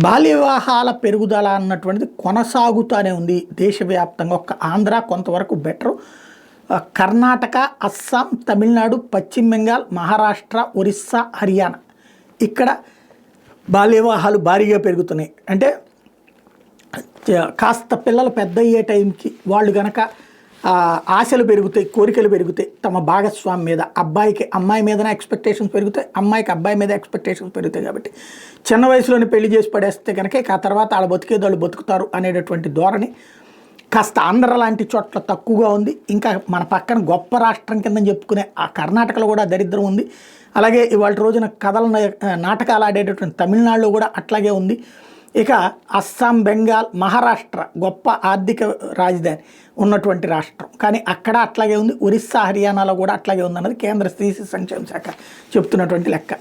బాల్య వివాహాల పెరుగుదల అన్నటువంటిది కొనసాగుతూనే ఉంది దేశవ్యాప్తంగా. ఒక్క ఆంధ్ర కొంతవరకు బెటరు. కర్ణాటక, అస్సాం, తమిళనాడు, పశ్చిమ బెంగాల్, మహారాష్ట్ర, ఒరిస్సా, హర్యానా ఇక్కడ బాల్య వివాహాలు భారీగా పెరుగుతున్నాయి. అంటే కాస్త పిల్లలు పెద్ద అయ్యే టైంకి వాళ్ళు గనక ఆశలు పెరుగుతాయి, కోరికలు పెరుగుతాయి తమ భాగస్వామి మీద. అబ్బాయికి అమ్మాయి మీదనే ఎక్స్పెక్టేషన్స్ పెరుగుతాయి, అమ్మాయికి అబ్బాయి మీద ఎక్స్పెక్టేషన్స్ పెరుగుతాయి. కాబట్టి చిన్న వయసులోనే పెళ్లి చేసి పడేస్తే కనుక ఆ తర్వాత వాళ్ళ బతికేది వాళ్ళు బతుకుతారు అనేటటువంటి ధోరణి కాస్త ఆంధ్ర లాంటి చోట్ల తక్కువగా ఉంది. ఇంకా మన పక్కన గొప్ప రాష్ట్రం కింద చెప్పుకునే ఆ కర్ణాటకలో కూడా దరిద్రం ఉంది. అలాగే ఇవాళ రోజున కథలు నాటకాలు ఆడేటటువంటి తమిళనాడులో కూడా అట్లాగే ఉంది. ఇక అస్సాం, బెంగాల్, మహారాష్ట్ర గొప్ప ఆర్థిక రాజధాని ఉన్నటువంటి రాష్ట్రం, కానీ అక్కడ అట్లాగే ఉంది. ఒరిస్సా, హర్యానాలో కూడా అట్లాగే ఉందన్నది కేంద్ర స్త్రీ సంక్షేమ శాఖ చెప్తున్నటువంటి లెక్క.